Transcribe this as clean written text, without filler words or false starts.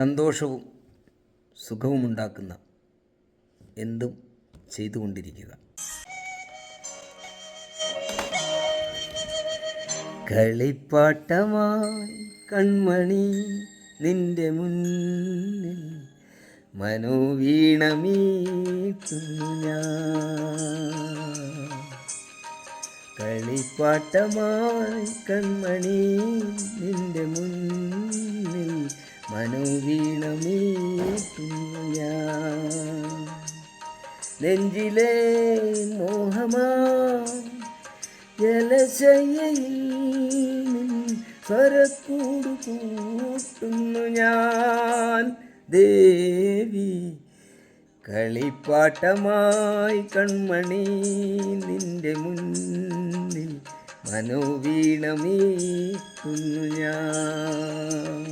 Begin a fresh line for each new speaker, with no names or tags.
സന്തോഷവും സുഖവുമുണ്ടാക്കുന്ന എന്തും ചെയ്തുകൊണ്ടിരിക്കുക. കളിപ്പാട്ടമായി കൺമണി നിന്റെ മുന്നിൽ മനോവീണമീട്ടുന്നു ഞാൻ. കളിപ്പാട്ടമായി കൺമണി നിന്റെ മുന്നിൽ മനോവീണമീട്ടുന്നു ഞാൻ. നെഞ്ചിലെ മോഹമാ ജലശയ്യയിൽ സ്വരക്കൂട് കൂട്ടുന്നു ഞാൻ ദേവി. കളിപ്പാട്ടമായി കൺമണി നിന്റെ മുന്നിൽ മനോവീണമീട്ടുന്നു ഞാൻ.